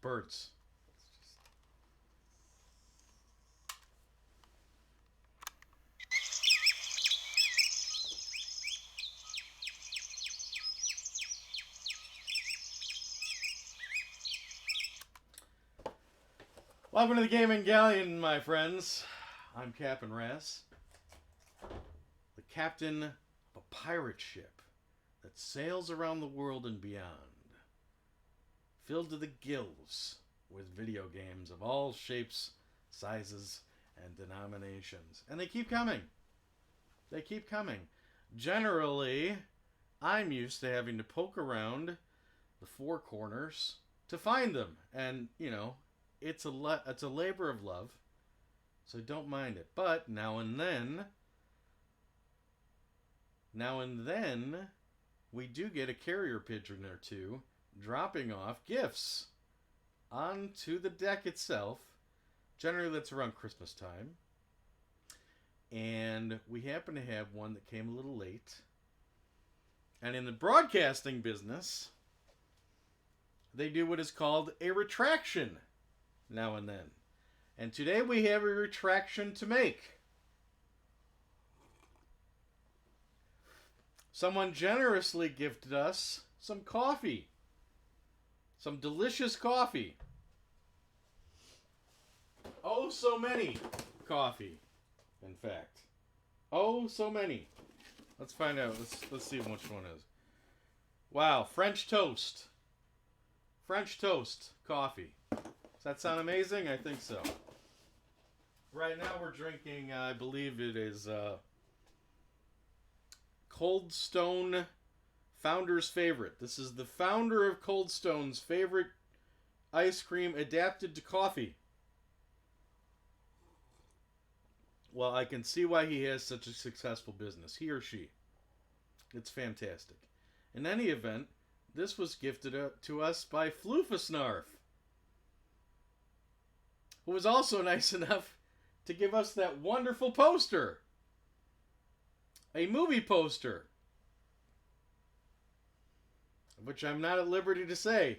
birds. Welcome to the Gaming Galleon, my friends. I'm Captain Raz, the captain of a pirate ship that sails around the world and beyond, filled to the gills with video games of all shapes, sizes, and denominations. And they keep coming. They keep coming. Generally, I'm used to having to poke around the four corners to find them. And, you know, it's a labor of love, so don't mind it. But now and then, we do get a carrier pigeon or two dropping off gifts onto the deck itself. Generally, that's around Christmas time. And we happen to have one that came a little late. And in the broadcasting business, they do what is called a retraction now and then. And today we have a retraction to make. Someone generously gifted us some coffee. Some delicious coffee. Oh, so many coffee, in fact. Oh, so many. Let's find out. Let's see which one is. Wow, French toast. French toast coffee. Does that sound amazing? I think so. Right now we're drinking, I believe it is Cold Stone Founder's Favorite. This is the founder of Cold Stone's favorite ice cream adapted to coffee. Well, I can see why he has such a successful business. He or she. It's fantastic. In any event, this was gifted to us by Floofasnarf, who was also nice enough to give us that wonderful poster. A movie poster. Which I'm not at liberty to say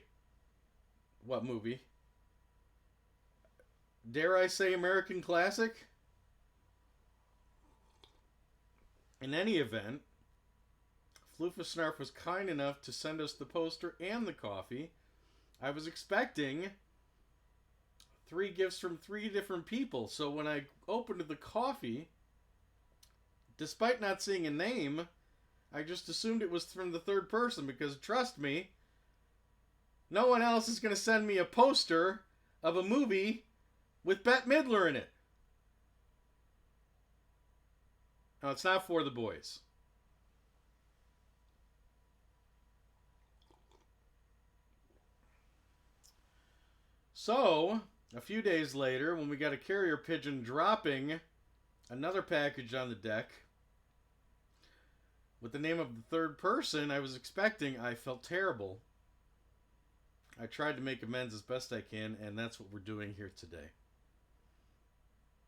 what movie. Dare I say American classic? In any event, Floofasnarf was kind enough to send us the poster and the coffee. I was expecting 3 gifts from 3 different people. So when I opened the coffee, despite not seeing a name, I just assumed it was from the third person because, trust me, no one else is going to send me a poster of a movie with Bette Midler in it. No, it's not For the Boys. So, a few days later, when we got a carrier pigeon dropping another package on the deck with the name of the third person I was expecting, I felt terrible. I tried to make amends as best I can, and that's what we're doing here today.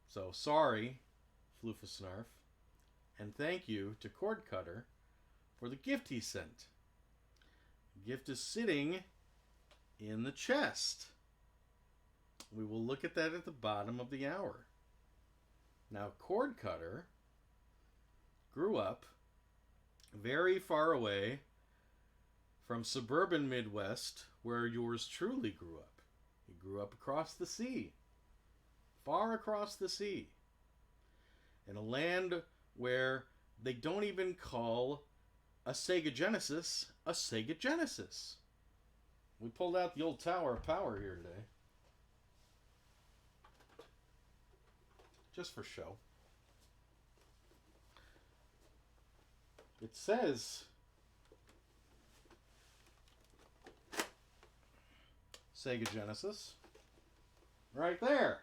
So, sorry, Floofasnarf, and thank you to Cord Cutter for the gift he sent. The gift is sitting in the chest. We will look at that at the bottom of the hour. Now, Cord Cutter grew up very far away from suburban Midwest, where yours truly grew up. He grew up across the sea, far across the sea, in a land where they don't even call a Sega Genesis a Sega Genesis. We pulled out the old Tower of Power here today, just for show. It says Sega Genesis right there.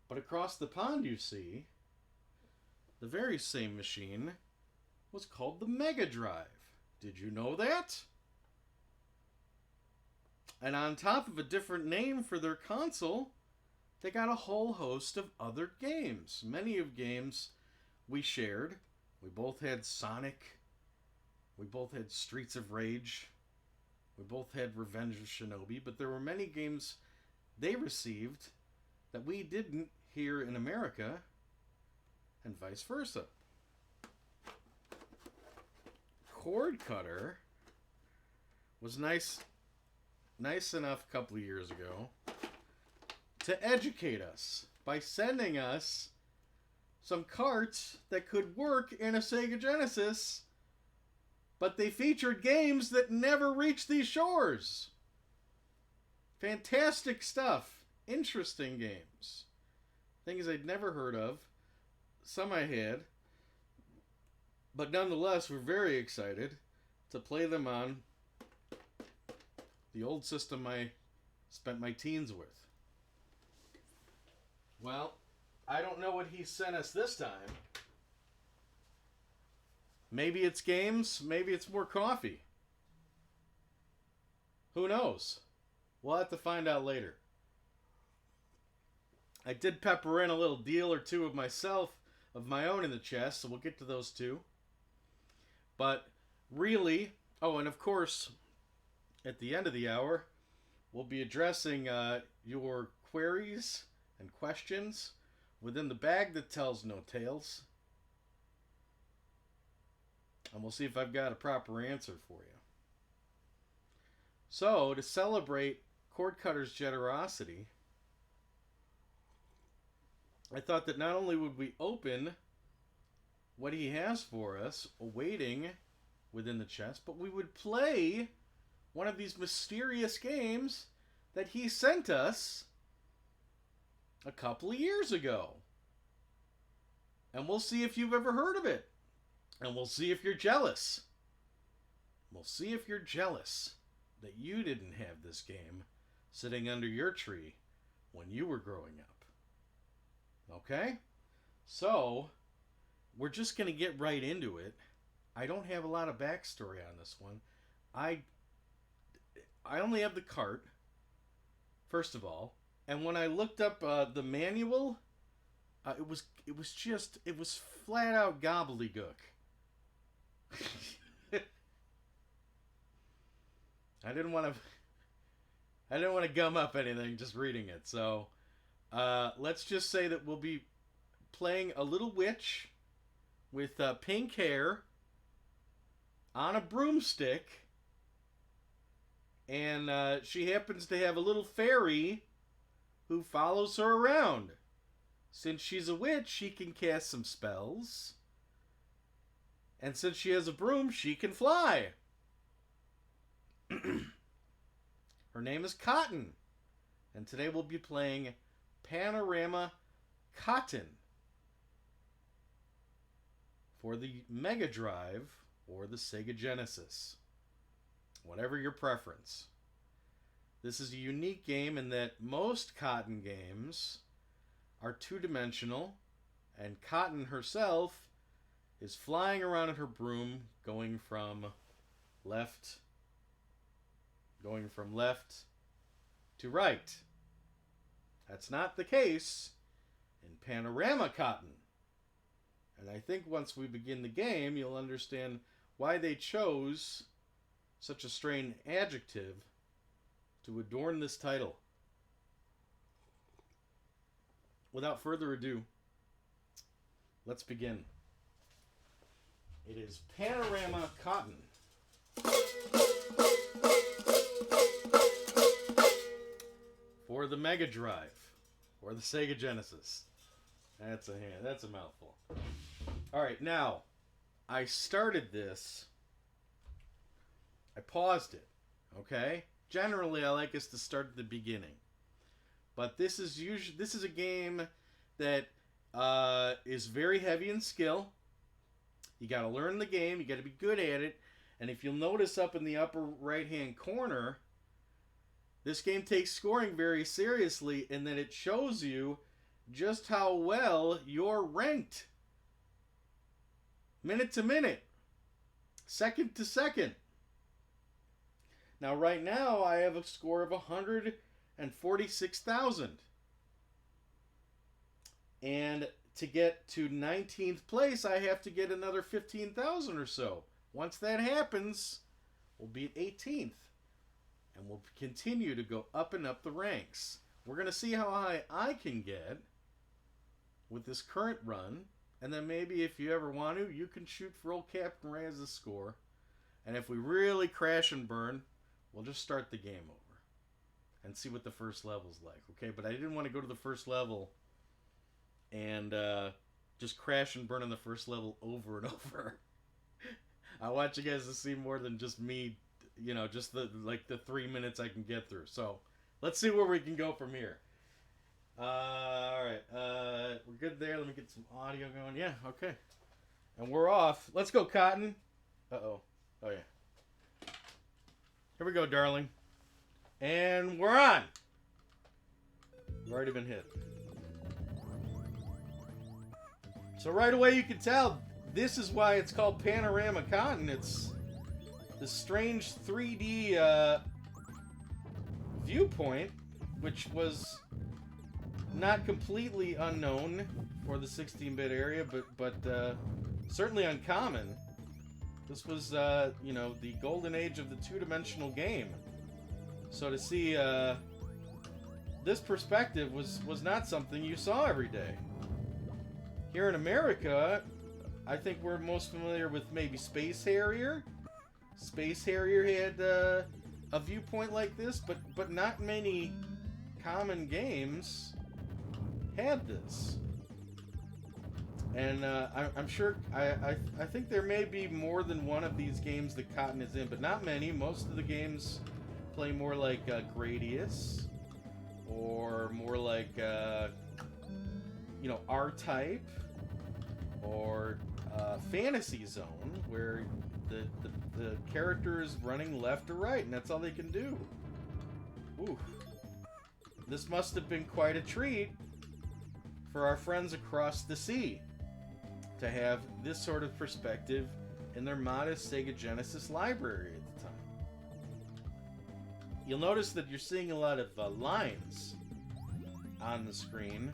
But across the pond, you see, the very same machine was called the Mega Drive. Did you know that? And on top of a different name for their console, they got a whole host of other games. Many of games we shared. We both had Sonic. We both had Streets of Rage. We both had Revenge of Shinobi, but there were many games they received that we didn't here in America, and vice versa. Cord Cutter was nice enough a couple of years ago to educate us by sending us some carts that could work in a Sega Genesis, but they featured games that never reached these shores. Fantastic stuff. Interesting games. Things I'd never heard of. Some I had. But nonetheless, we're very excited to play them on the old system I spent my teens with. Well, I don't know what he sent us this time. Maybe it's games, maybe it's more coffee. Who knows? We'll have to find out later. I did pepper in a little deal or two of my own in the chest, so we'll get to those too. But really, oh, and of course, at the end of the hour, we'll be addressing your queries and questions within the bag that tells no tales. And we'll see if I've got a proper answer for you. So, to celebrate Cord Cutter's generosity, I thought that not only would we open what he has for us, awaiting within the chest, but we would play one of these mysterious games that he sent us a couple of years ago. And we'll see if you've ever heard of it. And we'll see if you're jealous. We'll see if you're jealous that you didn't have this game sitting under your tree when you were growing up. Okay? So, we're just going to get right into it. I don't have a lot of backstory on this one. I only have the cart, first of all. And when I looked up the manual, it was flat out gobbledygook. I didn't want to gum up anything just reading it. So let's just say that we'll be playing a little witch with pink hair on a broomstick, and she happens to have a little fairy who follows her around. Since she's a witch, she can cast some spells. And since she has a broom, she can fly. Her name is Cotton. And today we'll be playing Panorama Cotton for the Mega Drive or the Sega Genesis. Whatever your preference. This is a unique game in that most Cotton games are two-dimensional, and Cotton herself is flying around in her broom, going from left to right. That's not the case in Panorama Cotton. And I think once we begin the game, you'll understand why they chose such a strange adjective to adorn this title. Without further ado, let's begin. It is Panorama Cotton. For the Mega Drive or the Sega Genesis. That's a mouthful. Alright, now, I started this. I paused it. Okay? Generally, I like us to start at the beginning. But this is a game that is very heavy in skill. You got to learn the game. You got to be good at it. And if you'll notice up in the upper right-hand corner, this game takes scoring very seriously, and then it shows you just how well you're ranked. Minute to minute. Second to second. Now, right now, I have a score of 146,000. And to get to 19th place, I have to get another 15,000 or so. Once that happens, we'll be at 18th. And we'll continue to go up and up the ranks. We're going to see how high I can get with this current run. And then maybe if you ever want to, you can shoot for old Captain Ray as a score. And if we really crash and burn, we'll just start the game over and see what the first level's like. Okay, but I didn't want to go to the first level and just crash and burn on the first level over and over. I want you guys to see more than just me, you know, just the 3 minutes I can get through. So let's see where we can go from here. All right, we're good there. Let me get some audio going. Yeah, okay. And we're off. Let's go, Cotton. Uh-oh. Oh, yeah. Here we go, darling. And we're on. We've already been hit. So right away you can tell this is why it's called Panorama Cotton. It's this strange 3D viewpoint, which was not completely unknown for the 16-bit area, but certainly uncommon. This was, you know, the golden age of the two-dimensional game. So to see this perspective was not something you saw every day. Here in America, I think we're most familiar with maybe Space Harrier. Space Harrier had a viewpoint like this, but not many common games had this. And I'm sure, I think there may be more than one of these games that Cotton is in, but not many. Most of the games play more like Gradius, or more like, you know, R-Type, or Fantasy Zone, where the character is running left or right, and that's all they can do. Ooh. This must have been quite a treat for our friends across the sea to have this sort of perspective in their modest Sega Genesis library at the time. You'll notice that you're seeing a lot of lines on the screen.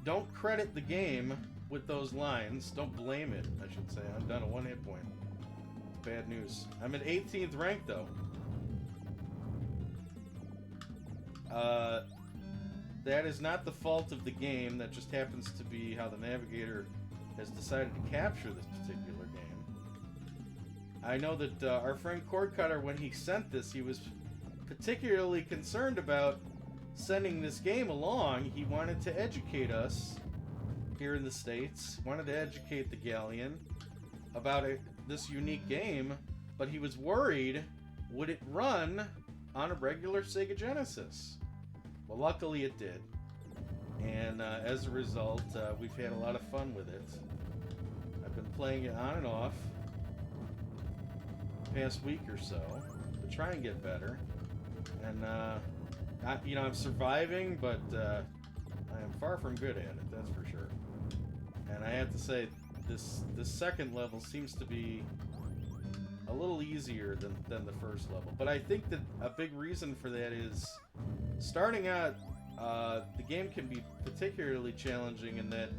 Don't credit the game with those lines. Don't blame it, I should say. I'm down to 1 hit point. It's bad news. I'm at 18th rank, though. That is not the fault of the game. That just happens to be how the navigator has decided to capture this particular game. I know that our friend Cordcutter, when he sent this, he was particularly concerned about sending this game along. He wanted to educate us here in the States, wanted to educate the Galleon about this unique game, but he was worried, would it run on a regular Sega Genesis? Well, luckily it did, and as a result, we've had a lot of fun with it. I've been playing it on and off the past week or so to try and get better, and you know, I'm surviving, but I am far from good at it, that's for sure. And I have to say, this second level seems to be a little easier than the first level. But I think that a big reason for that is, starting out, the game can be particularly challenging in that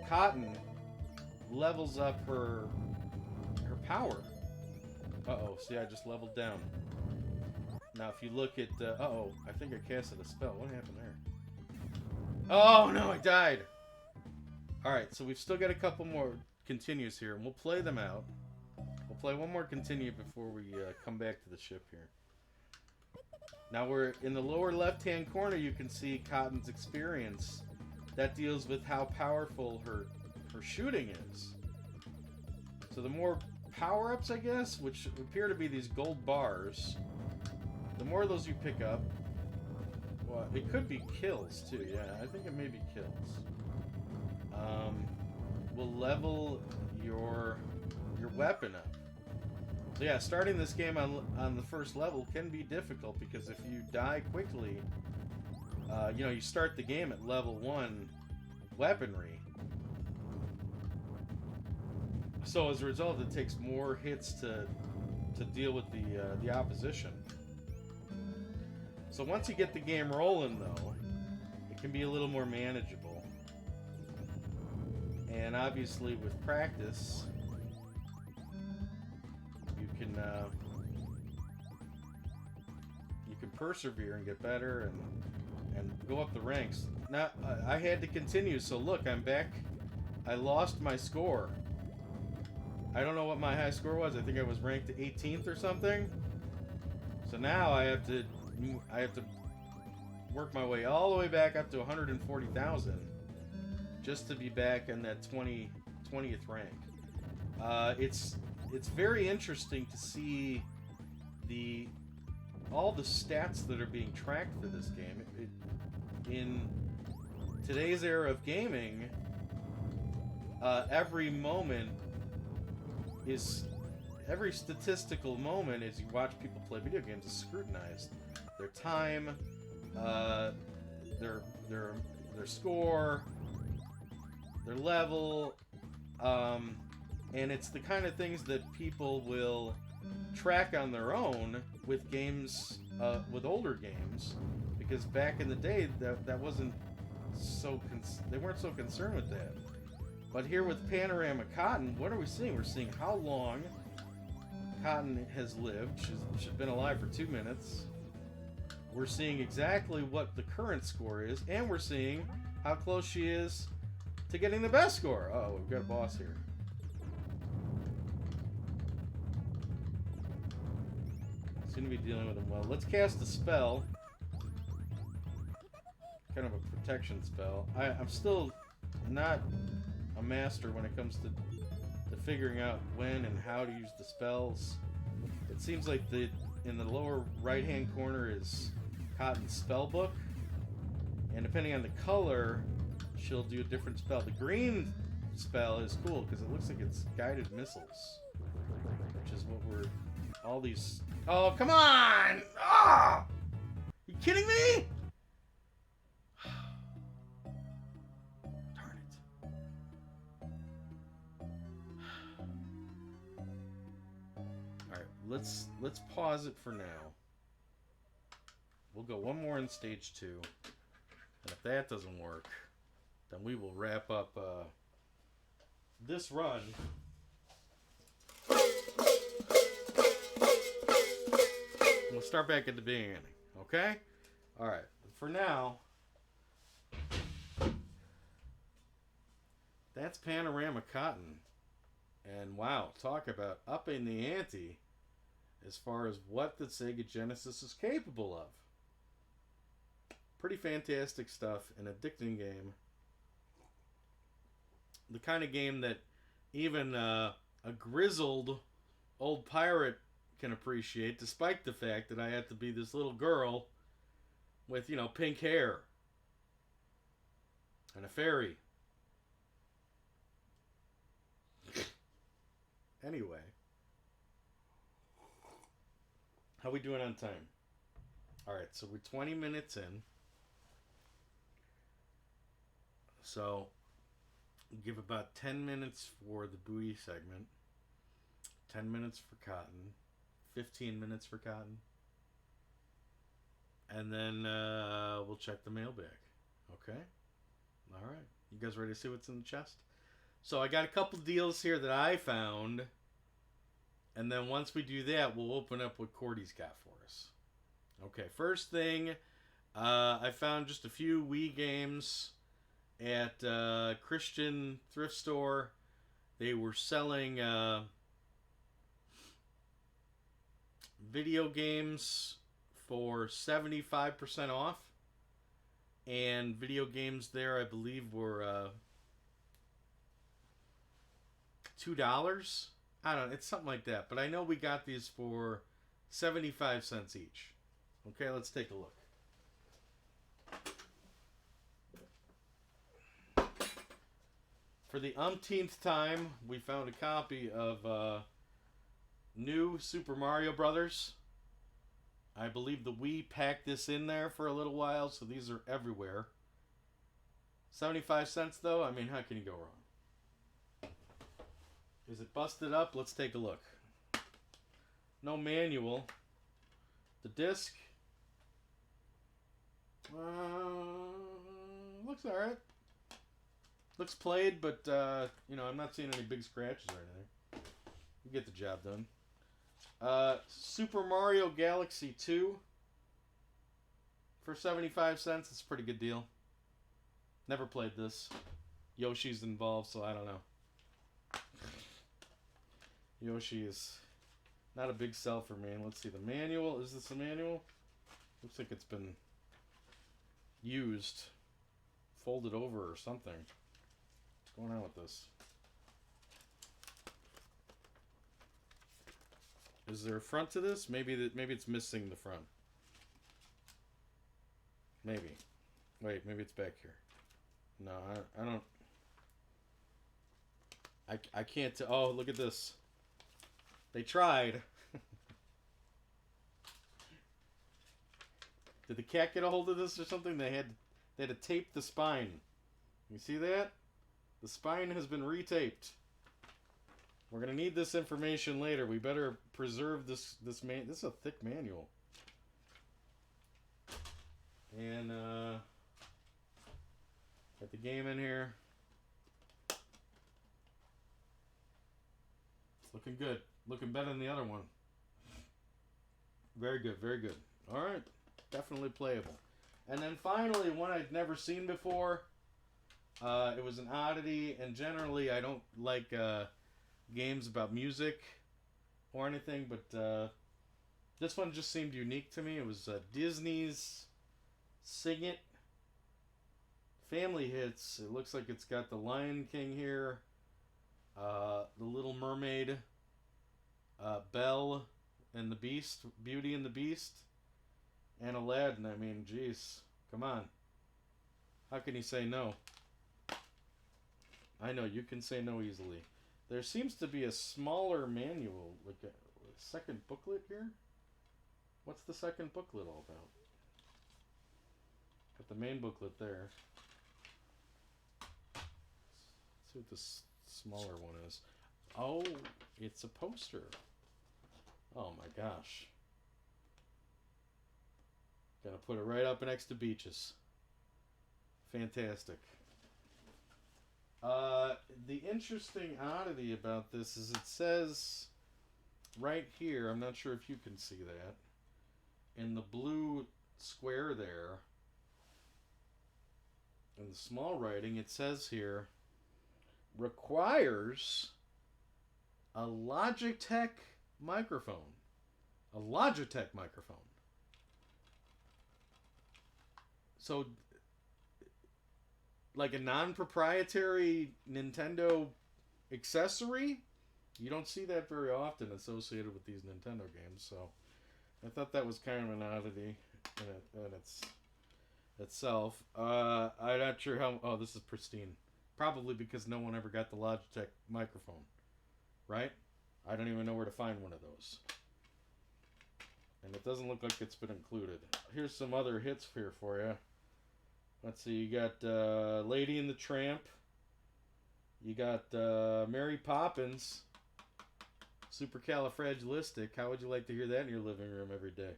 Cotton levels up her power. Uh-oh, see, I just leveled down. Now, if you look at... uh-oh, I think I casted a spell. What happened there? Oh, no, I died! Alright, so we've still got a couple more continues here, and we'll play them out. We'll play one more continue before we come back to the ship here. Now we're in the lower left-hand corner. You can see Cotton's experience. That deals with how powerful her shooting is. So the more power-ups, I guess, which appear to be these gold bars, the more of those you pick up, well, it could be kills too. Yeah, I think it may be kills. Will level your weapon up. So yeah, starting this game on the first level can be difficult, because if you die quickly, you know, you start the game at level 1 weaponry. So as a result, it takes more hits to deal with the opposition. So once you get the game rolling, though, it can be a little more manageable. And obviously, with practice, you can persevere and get better and go up the ranks. Now, I had to continue, so look, I'm back. I lost my score. I don't know what my high score was. I think I was ranked 18th or something. So now I have to work my way all the way back up to 140,000 just to be back in that 20th rank. It's very interesting to see all the stats that are being tracked for this game. In today's era of gaming, every statistical moment as you watch people play video games is scrutinized. Their time, their score, their level, and it's the kind of things that people will track on their own with games, with older games, because back in the day that wasn't so they weren't so concerned with that. But here with Panorama Cotton, what are we seeing? We're seeing how long Cotton has lived. She's been alive for 2 minutes. We're seeing exactly what the current score is, and we're seeing how close she is to getting the best score. Oh, we've got a boss here. Seem to be dealing with him well. Let's cast a spell. Kind of a protection spell. I'm still not a master when it comes to figuring out when and how to use the spells. It seems like in the lower right-hand corner is Cotton's spell book, and depending on the color, she'll do a different spell. The green spell is cool because it looks like it's guided missiles, which is what we're all these. Oh, come on! Ah! You kidding me? Darn it. Alright, let's pause it for now. We'll go one more in stage 2. And if that doesn't work, then we will wrap up this run. We'll start back at the beginning, okay? Alright, for now, that's Panorama Cotton. And wow, talk about upping the ante as far as what the Sega Genesis is capable of. Pretty fantastic stuff, an addicting game. The kind of game that even a grizzled old pirate can appreciate, despite the fact that I have to be this little girl with, pink hair and a fairy. Anyway, how we doing on time? Alright, so we're 20 minutes in. So, give about 10 minutes for the buoy segment, 10 minutes for Cotton, 15 minutes for Cotton, and then we'll check the mailbag. Okay? Alright. You guys ready to see what's in the chest? So I got a couple deals here that I found, and then once we do that, we'll open up what Cordy's got for us. Okay, first thing, I found just a few Wii games at Christian thrift store. They were selling video games for 75% off, and video games there I believe were $2. I don't know, it's something like that, but I know we got these for 75 cents each. Okay, let's take a look. For the umpteenth time, we found a copy of New Super Mario Brothers. I believe the Wii packed this in there for a little while, so these are everywhere. 75 cents though, I mean, how can you go wrong? Is it busted up? Let's take a look. No manual. The disc. Looks alright. Looks played, but, I'm not seeing any big scratches or anything. You get the job done. Super Mario Galaxy 2. For 75 cents, it's a pretty good deal. Never played this. Yoshi's involved, so I don't know. Yoshi is not a big sell for me. Let's see, the manual. Is this a manual? Looks like it's been used, folded over or something. What's going on with this? Is there a front to this? Maybe it's missing the front. Maybe. Wait, maybe it's back here. No, I don't. I can't. Oh, look at this. They tried. Did the cat get a hold of this or something? They had to tape the spine. You see that? The spine has been retaped. We're gonna need this information later. We better preserve this man. This is a thick manual. And got the game in here. It's looking good. Looking better than the other one. Very good, very good. Alright. Definitely playable. And then finally, one I'd never seen before. It was an oddity, and generally I don't like games about music or anything, but this one just seemed unique to me. It was Disney's Sing It Family Hits. It looks like it's got the Lion King here, the Little Mermaid, Belle and the Beast, Beauty and the Beast, and Aladdin. I mean, geez, come on. How can you say no? I know, you can say no easily. There seems to be a smaller manual, like a second booklet here. What's the second booklet all about? Got the main booklet there. Let's see what this smaller one is. Oh, it's a poster. Oh my gosh. Gotta put it right up next to Beaches. Fantastic. The interesting oddity about this is it says right here, I'm not sure if you can see that, in the blue square there, in the small writing, it says here, requires a Logitech microphone. A Logitech microphone. So, like a non-proprietary Nintendo accessory? You don't see that very often associated with these Nintendo games, so I thought that was kind of an oddity in itself. I'm not sure how... Oh, this is pristine. Probably because no one ever got the Logitech microphone. Right? I don't even know where to find one of those. And it doesn't look like it's been included. Here's some other hits here for you. Let's see, you got Lady and the Tramp. You got Mary Poppins. Supercalifragilistic. How would you like to hear that in your living room every day?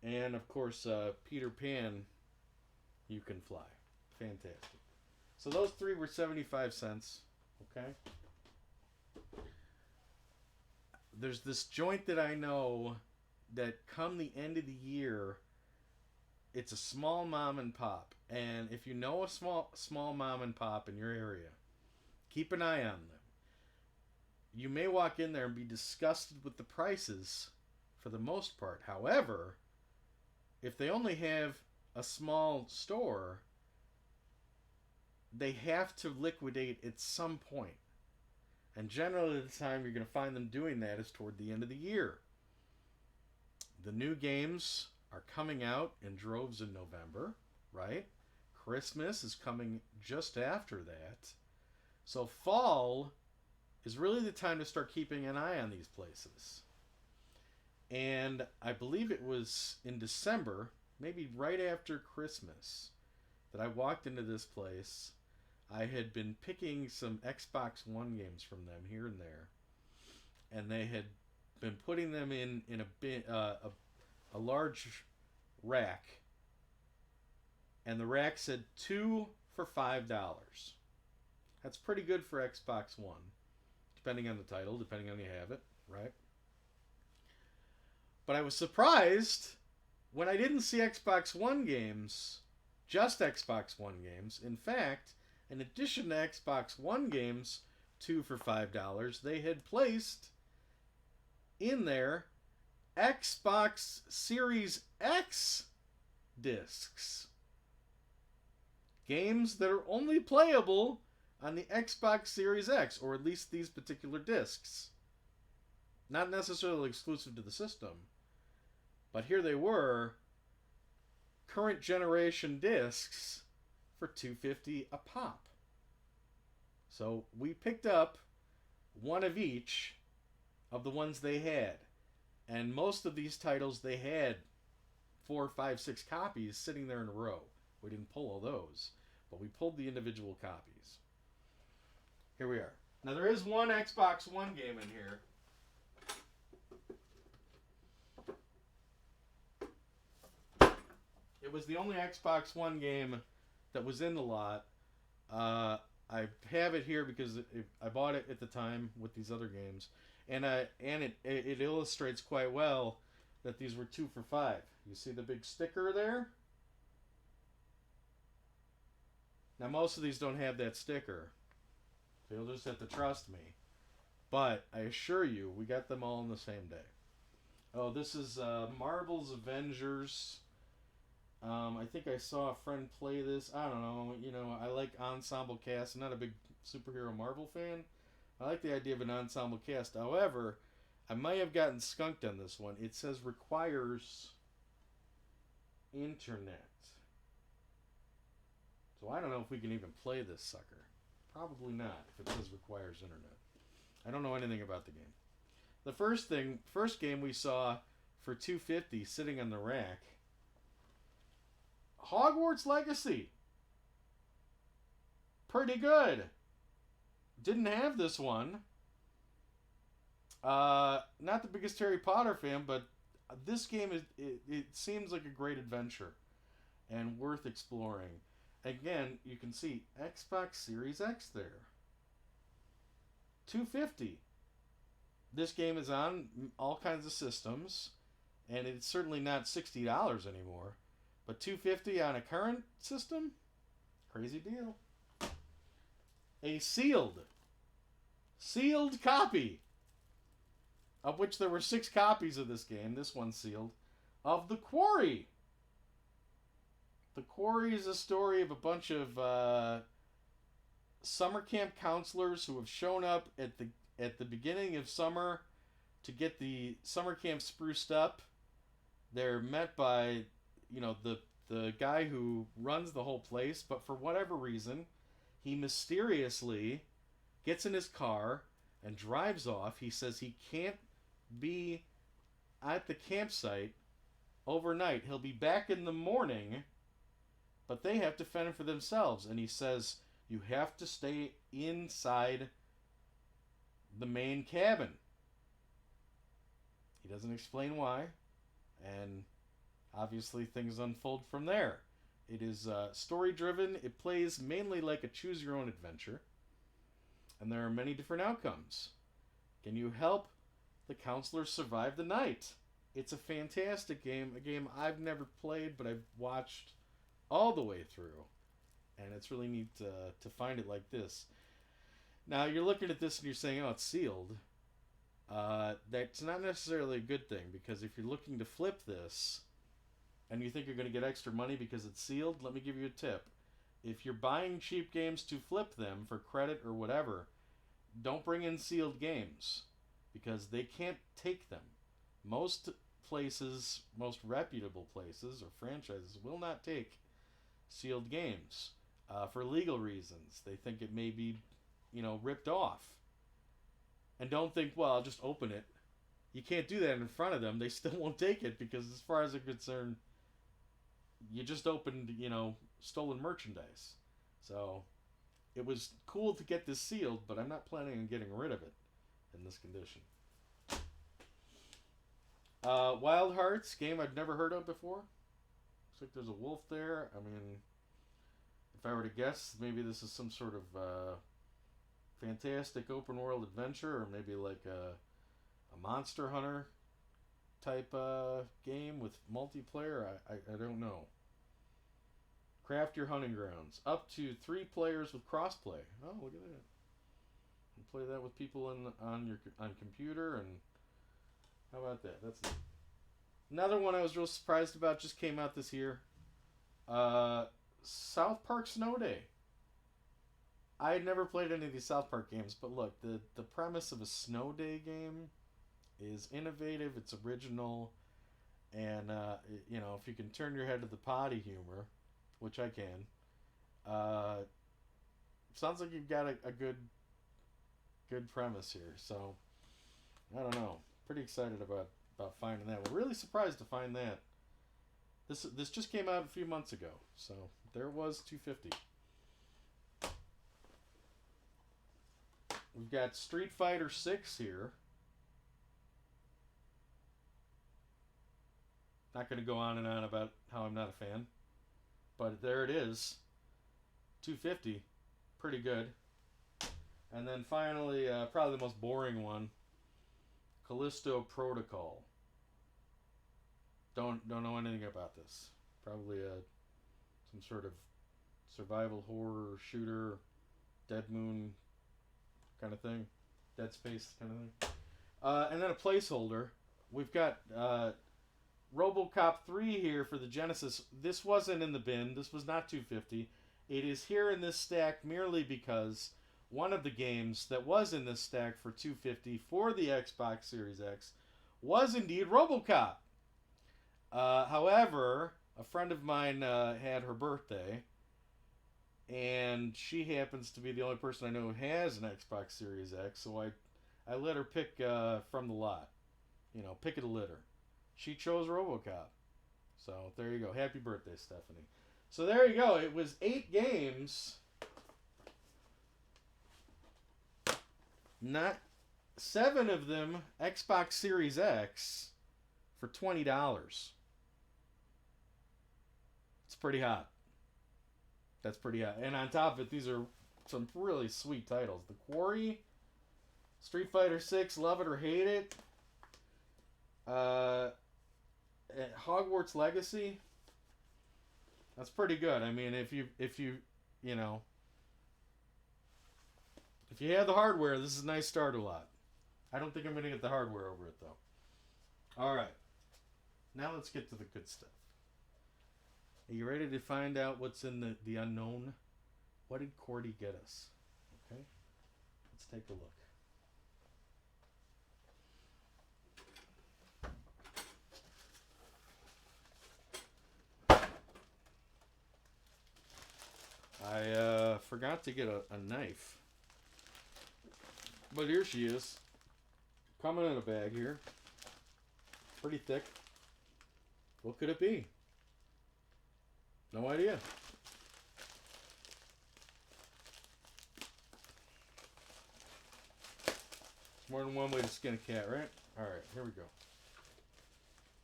And, of course, Peter Pan, You Can Fly. Fantastic. So those three were 75 cents. Okay? There's this joint that I know that come the end of the year, it's a small mom and pop. And if you know a small mom and pop in your area, keep an eye on them. You may walk in there and be disgusted with the prices for the most part. However, if they only have a small store, they have to liquidate at some point. And generally the time you're going to find them doing that is toward the end of the year. The new games are coming out in droves in November, right? Christmas is coming just after that. So fall is really the time to start keeping an eye on these places. And I believe it was in December, maybe right after Christmas, that I walked into this place. I had been picking some Xbox One games from them here and there, and they had been putting them in a large rack, and the rack said 2 for $5. That's pretty good for Xbox One, depending on the title, depending on you have it, right? But I was surprised when I didn't see Xbox One games, just Xbox One games, in fact, in addition to Xbox One games, 2 for $5, they had placed in there Xbox Series X discs. Games that are only playable on the Xbox Series X, or at least these particular discs. Not necessarily exclusive to the system, but here they were, current generation discs for $2.50 a pop. So we picked up one of each of the ones they had. And most of these titles, they had 4, 5, 6 copies sitting there in a row. We didn't pull all those, but we pulled the individual copies. Here we are. Now there is one Xbox One game in here. It was the only Xbox One game that was in the lot. I have it here because I bought it at the time with these other games, and it illustrates quite well that these were 2 for $5. You see the big sticker there? Now most of these don't have that sticker, so you'll just have to trust me. But I assure you, we got them all on the same day. Oh, this is Marvel's Avengers. I think I saw a friend play this. I don't know. You know, I like ensemble cast. I'm not a big superhero Marvel fan. I like the idea of an ensemble cast. However, I might have gotten skunked on this one. It says requires internet. So I don't know if we can even play this sucker. Probably not if it says requires internet. I don't know anything about the game. The first game we saw for $2.50 sitting on the rack, Hogwarts Legacy. Pretty good. Didn't have this one. Not the biggest Harry Potter fan, but this game it seems like a great adventure and worth exploring. Again, you can see Xbox Series X there. $2.50. This game is on all kinds of systems, and it's certainly not $60 anymore. But $2.50 on a current system? Crazy deal. A sealed copy, of which there were 6 copies of this game, this one's sealed, of The Quarry. The Quarry is a story of a bunch of summer camp counselors who have shown up at the beginning of summer to get the summer camp spruced up. They're met by, you know, the guy who runs the whole place, but for whatever reason, he mysteriously gets in his car and drives off. He says he can't be at the campsite overnight. He'll be back in the morning, but they have to fend for themselves. And he says, you have to stay inside the main cabin. He doesn't explain why, and obviously things unfold from there. It is story-driven. It plays mainly like a choose-your-own-adventure, and there are many different outcomes. Can you help the counselors survive the night? It's a fantastic game, a game I've never played, but I've watched all the way through, and it's really neat to find it like this. Now, you're looking at this and you're saying, oh, it's sealed. That's not necessarily a good thing, because if you're looking to flip this and you think you're going to get extra money because it's sealed, let me give you a tip. If you're buying cheap games to flip them for credit or whatever, don't bring in sealed games, because they can't take them. Most places, most reputable places or franchises will not take sealed games for legal reasons. They think it may be, ripped off. And don't think, well, I'll just open it. You can't do that in front of them. They still won't take it, because as far as they're concerned, you just opened, stolen merchandise. So it was cool to get this sealed, but I'm not planning on getting rid of it in this condition. Wild Hearts, game I've never heard of before. Looks like there's a wolf there. I mean, if I were to guess, maybe this is some sort of fantastic open world adventure, or maybe like a Monster Hunter type game with multiplayer. I don't know. Craft your hunting grounds. Up to 3 players with crossplay. Oh, look at that. You play that with people on computer, and how about that? That's neat. Another one I was real surprised about just came out this year. South Park Snow Day. I had never played any of these South Park games, but look, the premise of a Snow Day game is innovative, it's original, and you know, if you can turn your head to the potty humor, which I can, sounds like you've got a good premise here. So I don't know, pretty excited about finding that. We're really surprised to find that. This just came out a few months ago, so there was $250. We've got Street Fighter 6 here. Not going to go on and on about how I'm not a fan, but there it is. $250, pretty good. And then finally, probably the most boring one, Callisto Protocol. Don't know anything about this. Probably some sort of survival horror shooter, Dead Moon kind of thing, Dead Space kind of thing. And then a placeholder. We've got RoboCop 3 here for the Genesis. This wasn't in the bin. This was not $250. It is here in this stack merely because one of the games that was in this stack for $250 for the Xbox Series X was indeed RoboCop. However, a friend of mine had her birthday, and she happens to be the only person I know who has an Xbox Series X, so I let her pick from the lot. You know, pick of the litter. She chose RoboCop. So there you go. Happy birthday, Stephanie. So there you go. It was 8 games. Not 7 of them Xbox Series X for $20. It's pretty hot. That's pretty hot. And on top of it, these are some really sweet titles. The Quarry, Street Fighter 6, Love It or Hate It, Hogwarts Legacy. That's pretty good. I mean, if you you know, if you have the hardware, this is a nice starter lot. I don't think I'm going to get the hardware over it, though. All right. Now let's get to the good stuff. Are you ready to find out what's in the unknown? What did Cordy get us? Okay. Let's take a look. I forgot to get a knife. But here she is. Coming in a bag here. Pretty thick. What could it be? No idea. It's more than one way to skin a cat, right? Alright, here we go.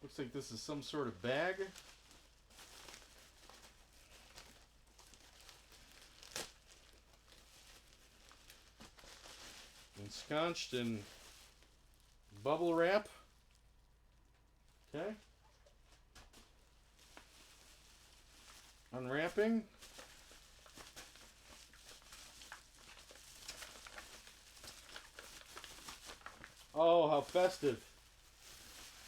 Looks like this is some sort of bag. Ensconced in bubble wrap. Okay. Unwrapping. Oh, how festive.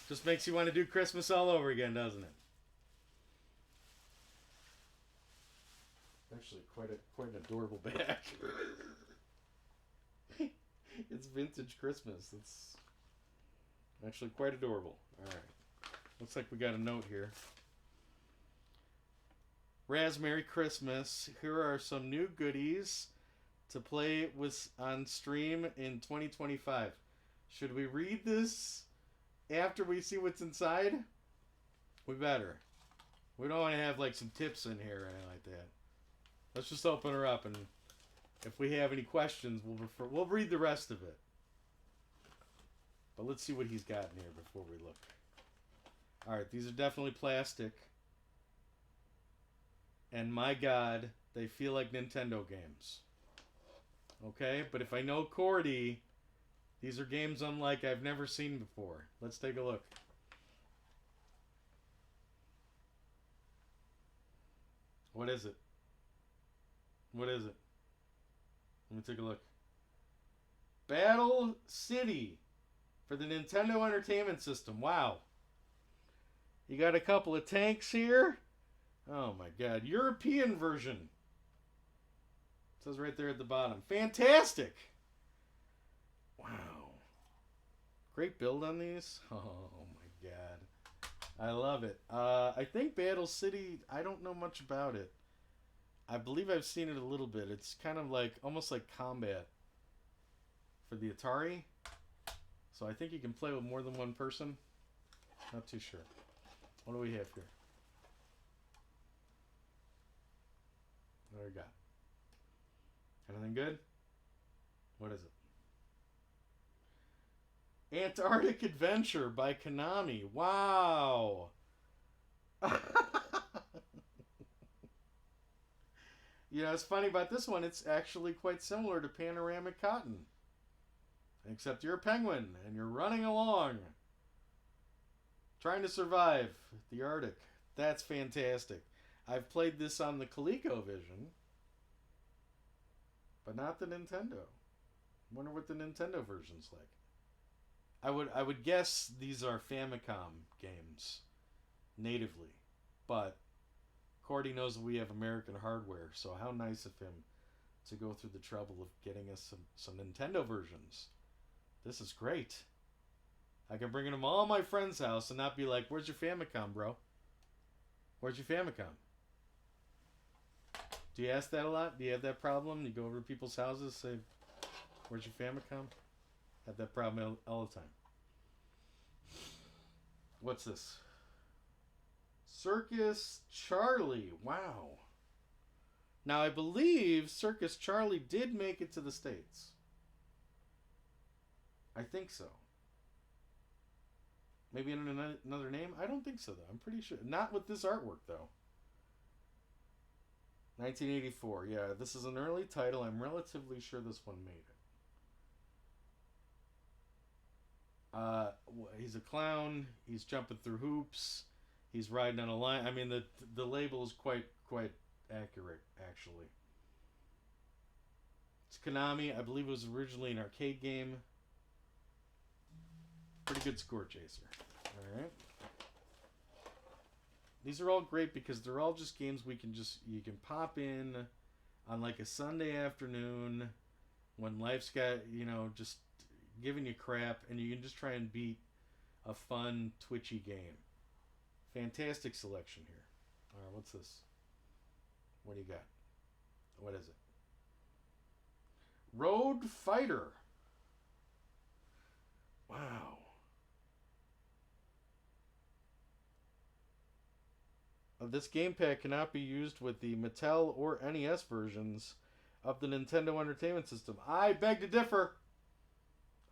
Just makes you want to do Christmas all over again, doesn't it? Actually, quite an adorable bag. It's vintage Christmas. It's actually quite adorable. Alright. Looks like we got a note here. Raspberry Christmas. Here are some new goodies to play with on stream in 2025. Should we read this after we see what's inside? We better. We don't want to have like some tips in here or anything like that. Let's just open her up, and if we have any questions, we'll read the rest of it. But let's see what he's got in here before we look. Alright, these are definitely plastic. And my God, they feel like Nintendo games. Okay, but if I know Cordy, these are games unlike I've never seen before. Let's take a look. What is it? What is it? Let me take a look. Battle City for the Nintendo Entertainment System. Wow. You got a couple of tanks here. Oh my god. European version. It says right there at the bottom. Fantastic. Wow. Great build on these. Oh my god. I love it. I think Battle City, I don't know much about it. I believe I've seen it a little bit. It's kind of like, almost like Combat for the Atari. So I think you can play with more than one person. Not too sure. What do we have here? What do we got? Anything good? What is it? Antarctic Adventure by Konami. Wow. You know, it's funny about this one. It's actually quite similar to Panoramic Cotton. Except you're a penguin and you're running along. Trying to survive the Arctic. That's fantastic. I've played this on the ColecoVision. But not the Nintendo. Wonder what the Nintendo version's like. I would guess these are Famicom games natively, but Cordy knows we have American hardware, so how nice of him to go through the trouble of getting us some Nintendo versions. This is great. I can bring them all my friend's house and not be like, "Where's your Famicom, bro? Where's your Famicom?" Do you ask that a lot? Do you have that problem? You go over to people's houses, say, "Where's your Famicom?" Have that problem all the time. What's this? Circus Charlie. Wow. Now, I believe Circus Charlie did make it to the States. I think so. Maybe in another name? I don't think so, though. I'm pretty sure. Not with this artwork, though. 1984. Yeah, this is an early title. I'm relatively sure this one made it. He's a clown. He's jumping through hoops. He's riding on a line. I mean, the label is quite accurate, actually. It's Konami. I believe it was originally an arcade game. Pretty good score chaser. All right. These are all great because they're all just games you can pop in on like a Sunday afternoon when life's got, just giving you crap, and you can just try and beat a fun, twitchy game. Fantastic selection here. All right, what's this? What do you got? What is it? Road Fighter. Wow. This gamepad cannot be used with the Mattel or NES versions of the Nintendo Entertainment System. I beg to differ.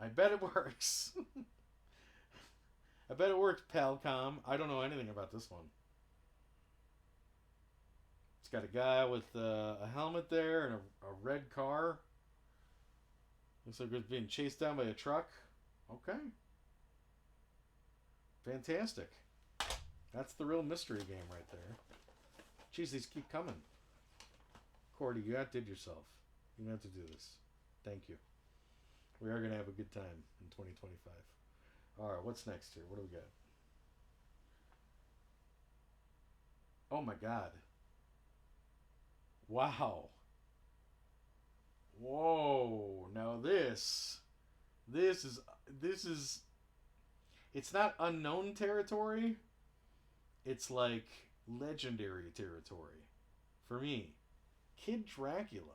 I bet it works. I bet it works, Palcom. I don't know anything about this one. It's got a guy with a helmet there and a red car. Looks like it's being chased down by a truck. Okay. Fantastic. That's the real mystery game right there. Jeez, these keep coming. Cordy, you outdid yourself. You don't have to do this. Thank you. We are going to have a good time in 2025. All right, what's next here? What do we got? Oh my God. Wow. Whoa. Now this is, it's not unknown territory. It's like legendary territory for me. Kid Dracula.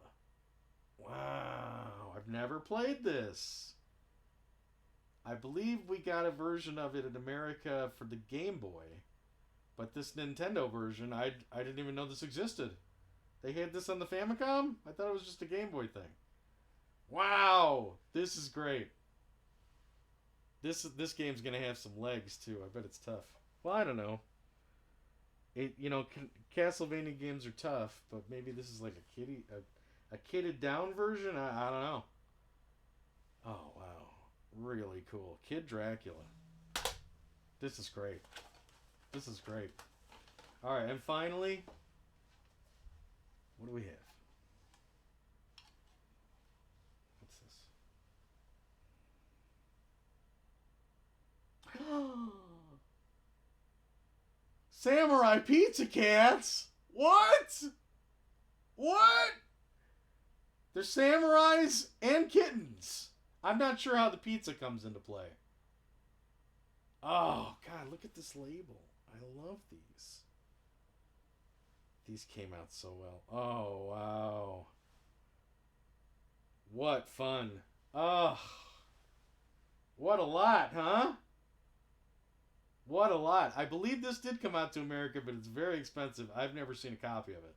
Wow, I've never played this. I believe we got a version of it in America for the Game Boy, but this Nintendo version, I didn't even know this existed. They had this on the Famicom? I thought it was just a Game Boy thing. Wow, this is great. This game's gonna have some legs too. I bet it's tough. Well, I don't know. Castlevania games are tough, but maybe this is like a kidded down version. I don't know. Oh wow, really cool. Kid Dracula. This is great. This is great. All right, and finally, What do we have? What's this? Samurai Pizza Cats? What? What? They're samurais and kittens. I'm not sure how the pizza comes into play. Oh, God, look at this label. I love these. These came out so well. Oh, wow. What fun. Oh, what a lot, huh? What a lot. I believe this did come out to America, but it's very expensive. I've never seen a copy of it.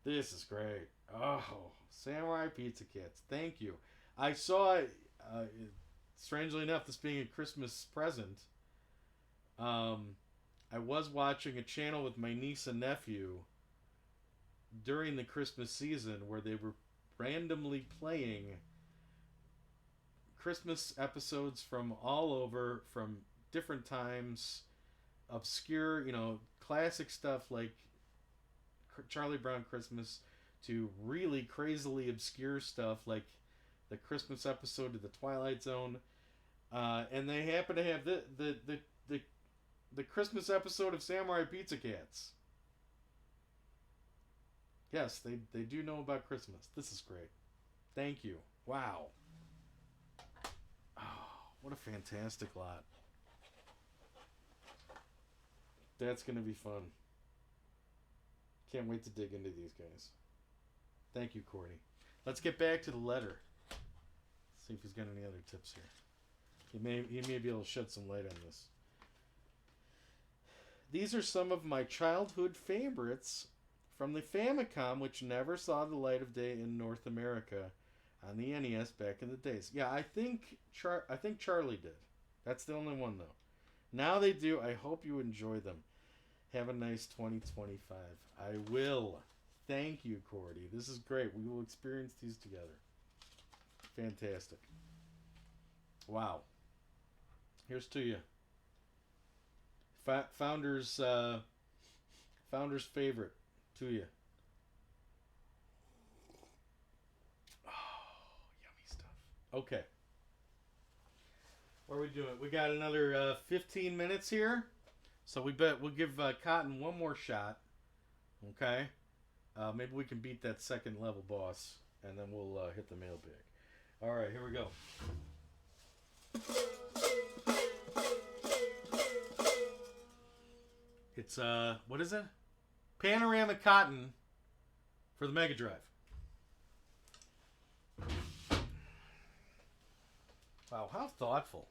This is great. Oh, Samurai Pizza Kits. Thank you. I saw, strangely enough, this being a Christmas present, I was watching a channel with my niece and nephew during the Christmas season where they were randomly playing Christmas episodes from all over, from different times, obscure, classic stuff like Charlie Brown Christmas, to really crazily obscure stuff like the Christmas episode of The Twilight Zone, and they happen to have the Christmas episode of Samurai Pizza Cats. Yes, they do know about Christmas. This is great. Thank you. Wow. Oh, what a fantastic lot. That's going to be fun. Can't wait to dig into these guys. Thank you, Cordy. Let's get back to the letter. See if he's got any other tips here. He may be able to shed some light on this. These are some of my childhood favorites from the Famicom, which never saw the light of day in North America on the NES back in the days. Yeah, I think Charlie did. That's the only one, though. Now they do. I hope you enjoy them. Have a nice 2025. I will. Thank you, Cordy. This is great. We will experience these together. Fantastic. Wow. Here's to you. Founder's favorite. To you. Oh, yummy stuff. Okay. What are we doing? We got another 15 minutes here. So we'll give Cotton one more shot. Okay? Maybe we can beat that second level boss, and then we'll hit the mailbag. All right, here we go. It's, what is it? Panoramic Cotton for the Mega Drive. Wow, how thoughtful.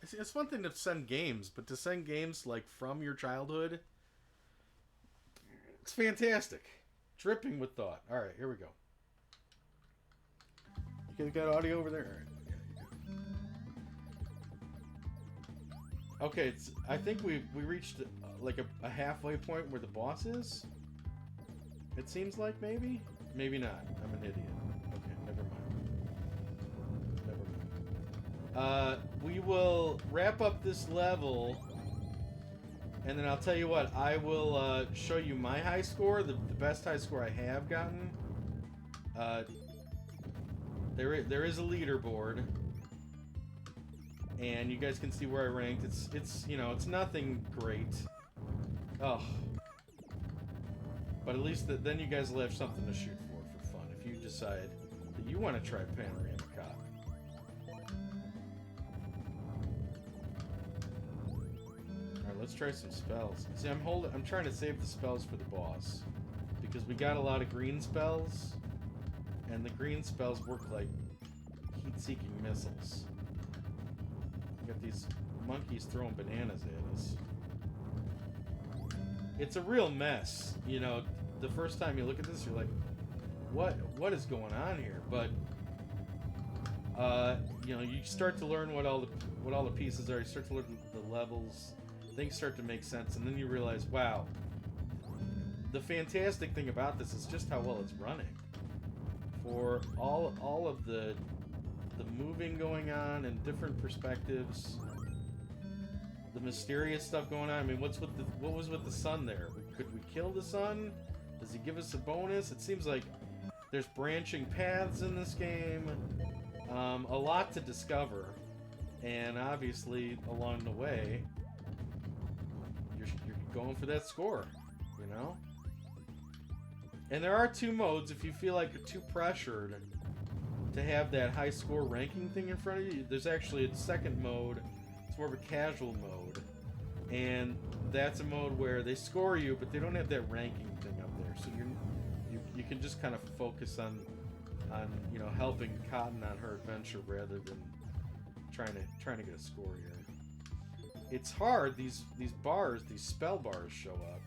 It's one thing to send games, but to send games like from your childhood, it's fantastic. Dripping with thought. All right, here we go. You guys got audio over there? All right. Okay, I think we reached like a halfway point where the boss is. It seems like maybe not. I'm an idiot. Okay, never mind. We will wrap up this level, and then I'll tell you what. I will show you my high score, the best high score I have gotten. There is a leaderboard, and you guys can see where I ranked. It's nothing great. Oh, but at least then you guys will have something to shoot for fun if you decide that you want to try Panoramic Cotton. Alright, let's try some spells. See, I'm trying to save the spells for the boss, because we got a lot of green spells, and the green spells work like heat-seeking missiles. We got these monkeys throwing bananas at us. It's a real mess. The first time you look at this, you're like, what is going on here? But you start to learn what all the pieces are. You start to learn the levels. Things start to make sense, and then you realize, wow, the fantastic thing about this is just how well it's running. For all of the moving going on and different perspectives, the mysterious stuff going on. I mean, what was with the sun there? Could we kill the sun? Does he give us a bonus? It seems like there's branching paths in this game. A lot to discover. And obviously, along the way, you're going for that score, you know? And there are 2 modes if you feel like you're too pressured to have that high score ranking thing in front of you. There's actually a second mode. It's more of a casual mode. And that's a mode where they score you, but they don't have that ranking thing up there. So you can just kind of focus on you know, helping Cotton on her adventure rather than trying to get a score here. It's hard. These bars, these spell bars show up.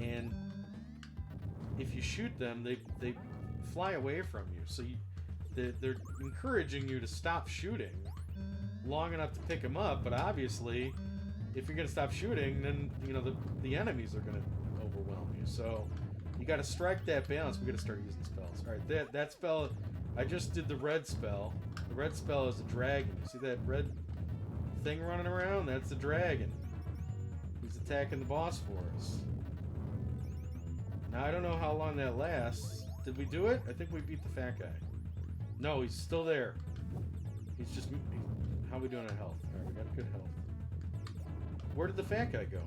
And if you shoot them, they fly away from you. So they're encouraging you to stop shooting long enough to pick them up. But obviously, if you're going to stop shooting, then you know the enemies are going to overwhelm you. So you got to strike that balance. We got to start using spells. All right, that spell. I just did the red spell. The red spell is a dragon. You see that red thing running around? That's the dragon. He's attacking the boss for us. Now, I don't know how long that lasts. Did we do it? I think we beat the fat guy. No, he's still there. He's just... How are we doing on health? Alright, we got good health. Where did the fat guy go?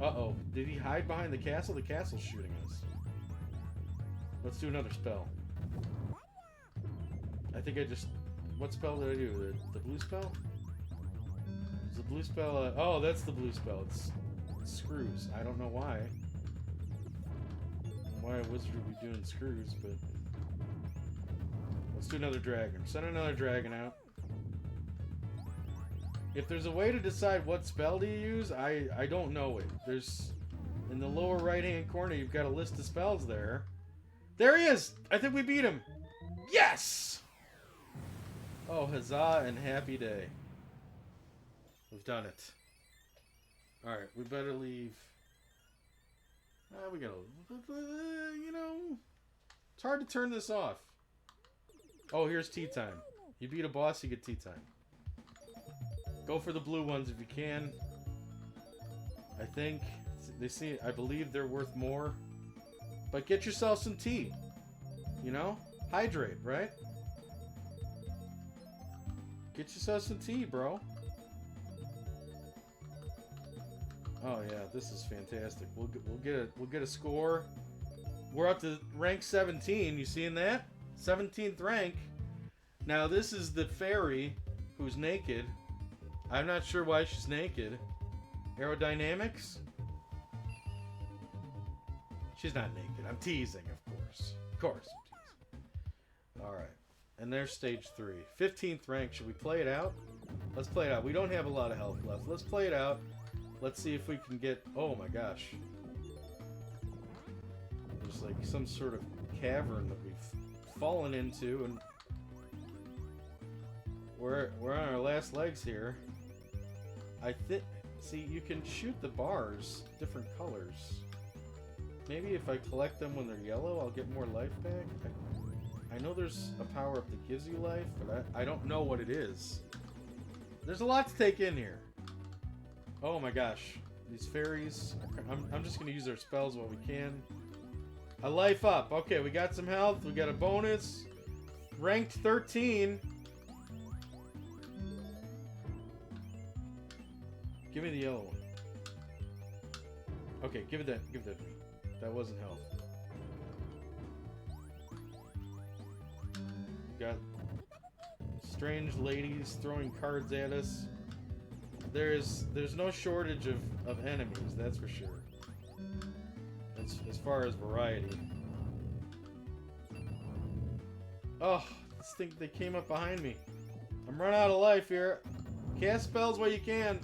Uh-oh. Did he hide behind the castle? The castle's shooting us. Let's do another spell. I think I just... What spell did I do? The blue spell? Is the blue spell... oh, that's the blue spell. It's screws. I don't know why. Why a wizard would be doing screws, but... Let's do another dragon. Send another dragon out. If there's a way to decide what spell to use, I don't know it. There's... In the lower right-hand corner, you've got a list of spells there. There he is! I think we beat him! Yes! Oh, huzzah and happy day. We've done it. Alright, we better leave... we gotta... you know... It's hard to turn this off. Oh, here's tea time. You beat a boss, you get tea time. Go for the blue ones if you can. I think... They see... I believe they're worth more. But get yourself some tea. You know? Hydrate, right? Get yourself some tea, bro. Oh yeah, this is fantastic. We'll get a score. We're up to rank 17. You seeing that? 17th rank. Now this is the fairy who's naked. I'm not sure why she's naked. Aerodynamics? She's not naked. I'm teasing, of course. Of course I'm teasing. Alright. And there's stage 3. 15th rank. Should we play it out? Let's play it out. We don't have a lot of health left. Let's play it out. Let's see if we can get... Oh my gosh. There's like some sort of cavern that we've fallen into, and we're on our last legs here. I think... See, you can shoot the bars different colors. Maybe if I collect them when they're yellow, I'll get more life back. I know there's a power-up that gives you life, but I don't know what it is. There's a lot to take in here. Oh my gosh. These fairies. I'm just going to use their spells while we can. A life up. Okay, we got some health. We got a bonus. Ranked 13. Give me the yellow one. Okay, give it that. Give it that. That wasn't health. Got strange ladies throwing cards at us. There's no shortage of enemies, that's for sure. As far as variety. Oh, this thing, they came up behind me. I'm running out of life here. Cast spells while you can.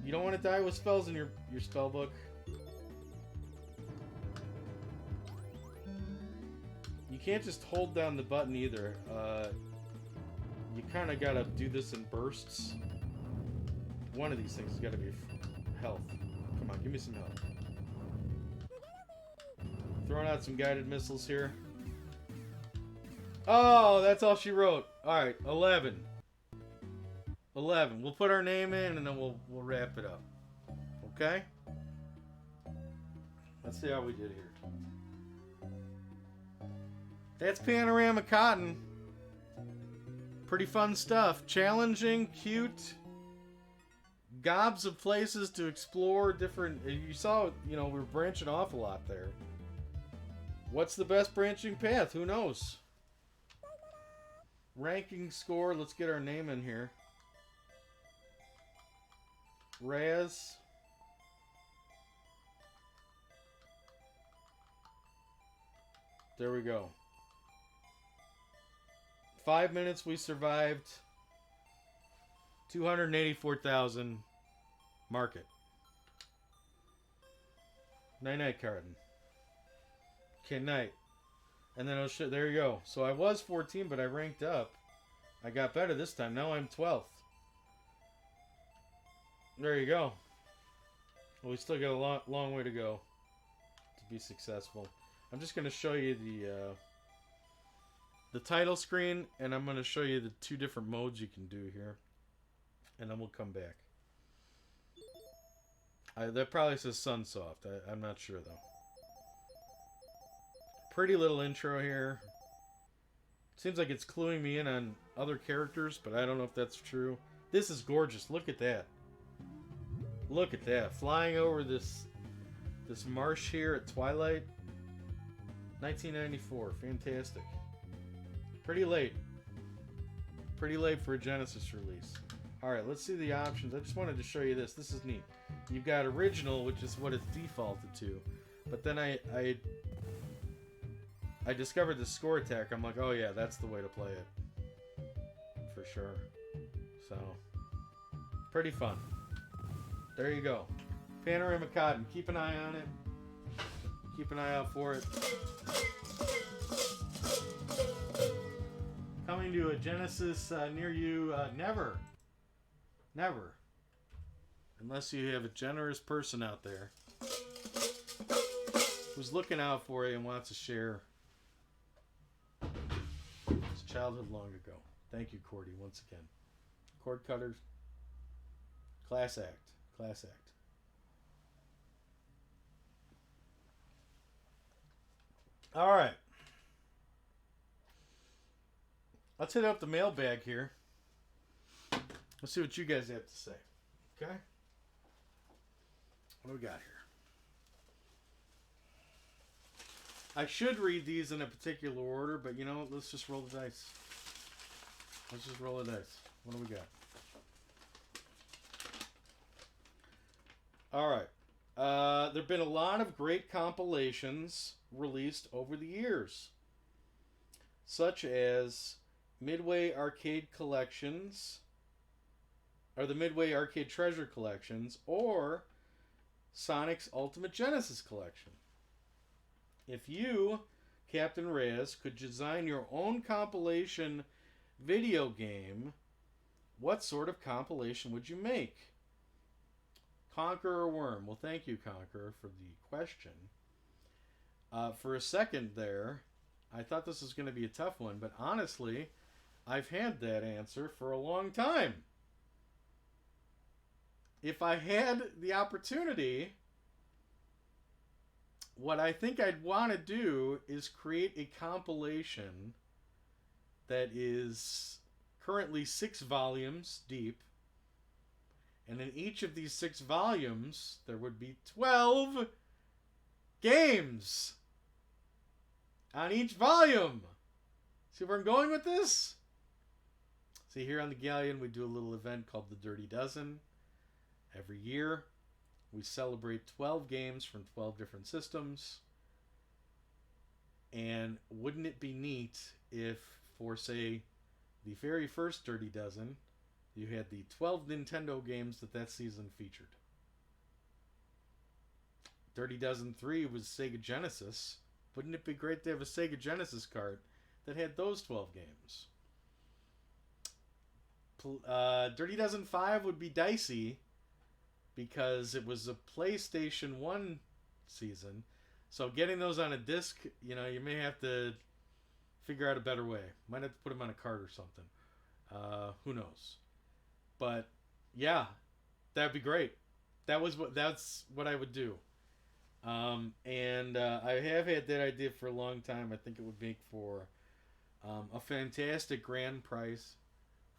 You don't want to die with spells in your spell book. You can't just hold down the button either. You kind of gotta do this in bursts. One of these things has got to be health. Come on, give me some health. Throwing out some guided missiles here. Oh, that's all she wrote. Alright, 11. 11. We'll put our name in and then we'll wrap it up. Okay? Let's see how we did here. That's Panorama Cotton. Pretty fun stuff. Challenging, cute, gobs of places to explore different... You saw, you know, we were branching off a lot there. What's the best branching path? Who knows? Ranking score. Let's get our name in here. Raz. There we go. 5 minutes we survived. 284,000 market. Night-night Carden. Okay, night. And then, there you go. So I was 14, but I ranked up. I got better this time. Now I'm 12th. There you go. Well, we still got a long way to go to be successful. I'm just going to show you the title screen, and I'm going to show you the 2 different modes you can do here. And then we'll come back. That probably says Sunsoft. I'm not sure, though. Pretty little intro here. Seems like it's cluing me in on other characters, but I don't know if that's true. This is gorgeous. Look at that. Look at that. Flying over this marsh here at twilight. 1994. Fantastic. Pretty late. Pretty late for a Genesis release. Alright, let's see the options. I just wanted to show you this. This is neat. You've got original, which is what it's defaulted to. But then I discovered the score attack. I'm like, oh yeah, that's the way to play it. For sure. So, pretty fun. There you go. Panorama Cotton. Keep an eye on it. Keep an eye out for it. Coming to a Genesis near you. Never. Never. Unless you have a generous person out there who's looking out for you and wants to share his childhood long ago. Thank you, Cordy, once again. Cord cutters. Class act. Class act. All right. Let's hit up the mailbag here. Let's see what you guys have to say. Okay? What do we got here? I should read these in a particular order, but you know what? Let's just roll the dice. Let's just roll the dice. What do we got? All right. There have been a lot of great compilations released over the years, such as Midway Arcade Collections, or the Midway Arcade Treasure Collections, or Sonic's Ultimate Genesis Collection. If you, Captain Raz, could design your own compilation video game, what sort of compilation would you make? Conquer or Worm? Well, thank you, Conquer, for the question. For a second there, I thought this was going to be a tough one, but honestly, I've had that answer for a long time. If I had the opportunity, what I think I'd want to do is create a compilation that is currently 6 volumes deep. And in each of these 6 volumes, there would be 12 games on each volume. See where I'm going with this? See, here on the Galleon, we do a little event called the Dirty Dozen. Every year, we celebrate 12 games from 12 different systems. And wouldn't it be neat if, for, say, the very first Dirty Dozen, you had the 12 Nintendo games that season featured. Dirty Dozen 3 was Sega Genesis. Wouldn't it be great to have a Sega Genesis card that had those 12 games? Dirty Dozen 5 would be dicey because it was a PlayStation 1 season. So getting those on a disc, you know, you may have to figure out a better way. Might have to put them on a card or something. Who knows? But, yeah, that'd be great. That's what I would do. And I have had that idea for a long time. I think it would make for a fantastic grand prize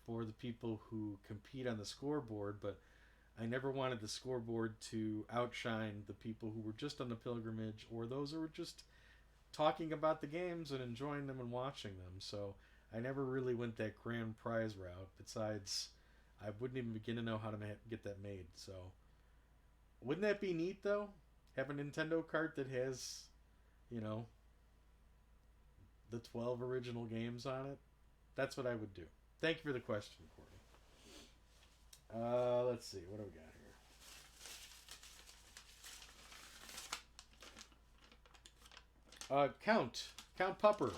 for the people who compete on the scoreboard, but I never wanted the scoreboard to outshine the people who were just on the pilgrimage or those who were just talking about the games and enjoying them and watching them. So I never really went that grand prize route. Besides, I wouldn't even begin to know how to get that made. So wouldn't that be neat though? Have a Nintendo cart that has, you know, the 12 original games on it. That's what I would do. Thank you for the question, Courtney. Let's see. What do we got here? Count Pupper.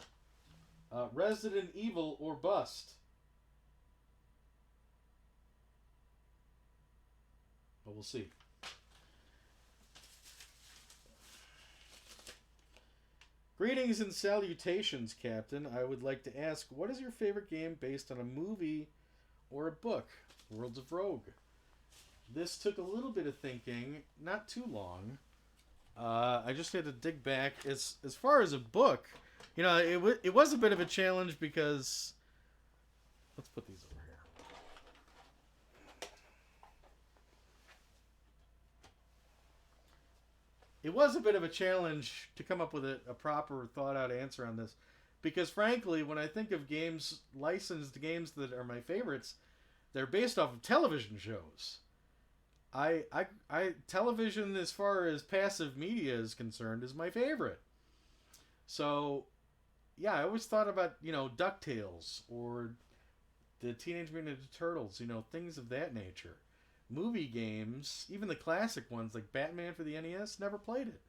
Resident Evil or bust? But we'll see. Greetings and salutations, Captain. I would like to ask, what is your favorite game based on a movie or a book? Worlds of Rogue. This took a little bit of thinking, not too long. I just had to dig back. As far as a book, you know, it was a bit of a challenge because... Let's put these over here. It was a bit of a challenge to come up with a proper, thought-out answer on this. Because, frankly, when I think of games, licensed games that are my favorites, they're based off of television shows. Television, as far as passive media is concerned, is my favorite. So, yeah, I always thought about, you know, DuckTales or the Teenage Mutant Ninja Turtles, you know, things of that nature. Movie games, even the classic ones like Batman for the NES, never played it.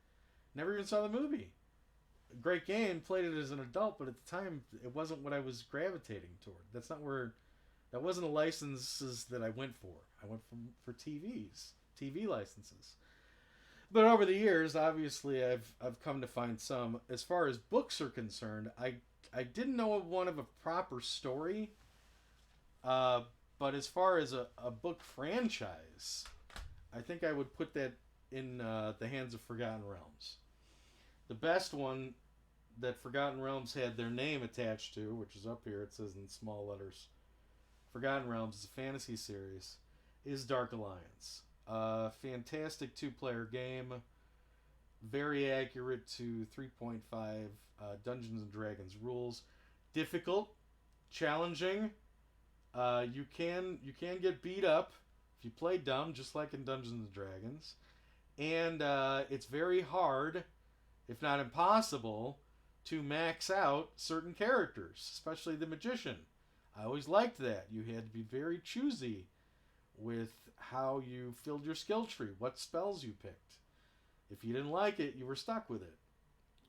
Never even saw the movie. Great game, played it as an adult, but at the time, it wasn't what I was gravitating toward. That wasn't the licenses that I went for. I went for TV licenses. But over the years, obviously, I've come to find some. As far as books are concerned, I didn't know of one of a proper story. But as far as a book franchise, I think I would put that in the hands of Forgotten Realms. The best one that Forgotten Realms had their name attached to, which is up here, it says in small letters, Forgotten Realms is a fantasy series, is Dark Alliance. Fantastic two-player game, very accurate to 3.5 Dungeons & Dragons rules. Difficult, challenging. You can get beat up if you play dumb, just like in Dungeons & Dragons. And it's very hard, if not impossible, to max out certain characters, especially the magician. I always liked that. You had to be very choosy with how you filled your skill tree, what spells you picked. If you didn't like it, you were stuck with it.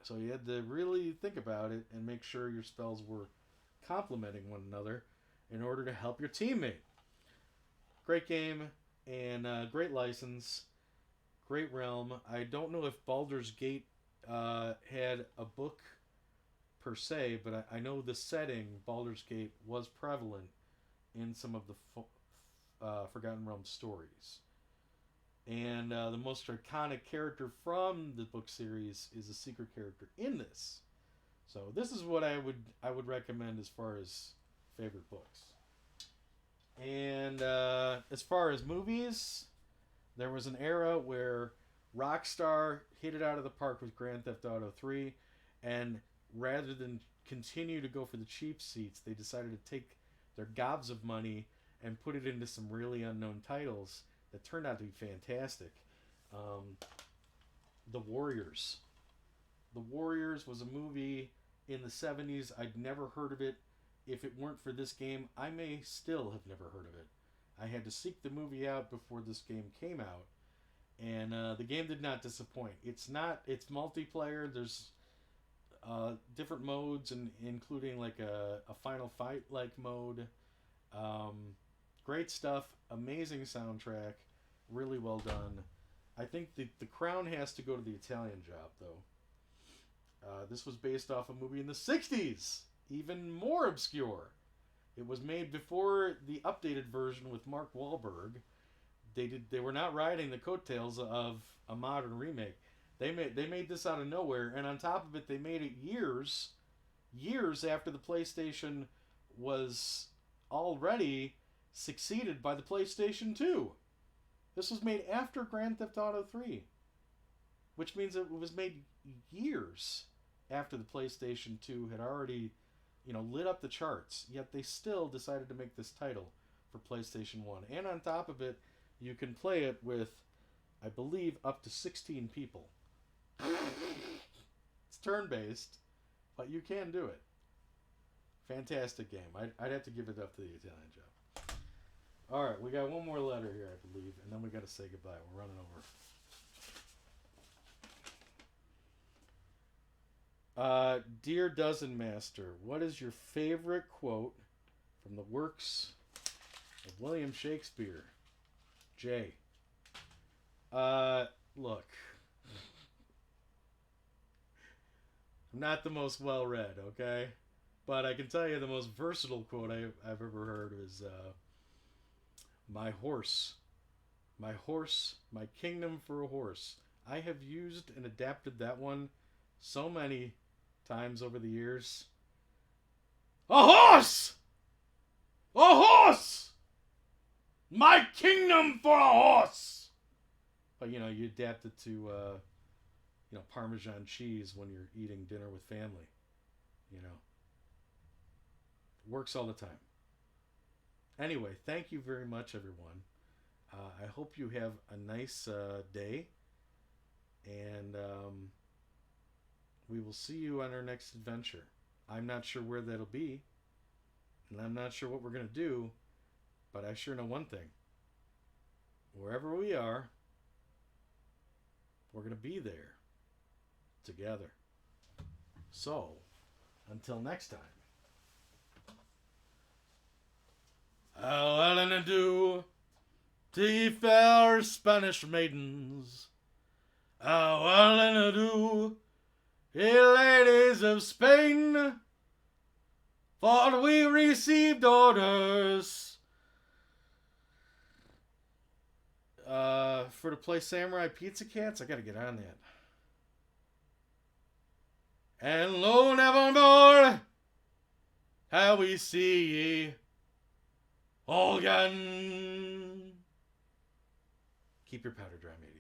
So you had to really think about it and make sure your spells were complementing one another in order to help your teammate. Great game and great license, great realm. I don't know if Baldur's Gate had a book per se, but I know the setting, Baldur's Gate, was prevalent in some of the Forgotten Realms stories. And the most iconic character from the book series is a secret character in this. So this is what I would recommend as far as favorite books. And as far as movies, there was an era where Rockstar hit it out of the park with Grand Theft Auto 3, and rather than continue to go for the cheap seats, they decided to take their gobs of money and put it into some really unknown titles that turned out to be fantastic. The Warriors. The Warriors was a movie in the 70s. I'd never heard of it. If it weren't for this game, I may still have never heard of it. I had to seek the movie out before this game came out. And the game did not disappoint. It's multiplayer. There's different modes, and including like a Final Fight-like mode. Great stuff. Amazing soundtrack. Really well done. I think the crown has to go to the Italian job, though. This was based off a movie in the 60s. Even more obscure. It was made before the updated version with Mark Wahlberg, They were not riding the coattails of a modern remake. They made this out of nowhere, and on top of it, they made it years after the PlayStation was already succeeded by the PlayStation 2. This was made after Grand Theft Auto 3, which means it was made years after the PlayStation 2 had already, lit up the charts. Yet they still decided to make this title for PlayStation 1. And on top of it, you can play it with, I believe, up to 16 people. It's turn-based, but you can do it. Fantastic game. I'd have to give it up to the Italian Job. All right, we got one more letter here, I believe, and then we got to say goodbye. We're running over. Dear Dozen Master, what is your favorite quote from the works of William Shakespeare? Jay. Look. I'm not the most well-read, okay? But I can tell you the most versatile quote I've ever heard is, my horse, my kingdom for a horse. I have used and adapted that one so many times over the years. A horse! A horse! My kingdom for a horse! But, you adapt it to, Parmesan cheese when you're eating dinner with family. Works all the time. Anyway, thank you very much, everyone. I hope you have a nice day. And we will see you on our next adventure. I'm not sure where that'll be. And I'm not sure what we're going to do. But I sure know one thing. Wherever we are, we're going to be there. Together. So, until next time. How well do the fair Spanish maidens? How well do ye ladies of Spain? For we received orders for to play Samurai Pizza Cats. I gotta get on that. And lo, nevermore how we see ye all again. Keep your powder dry, mate.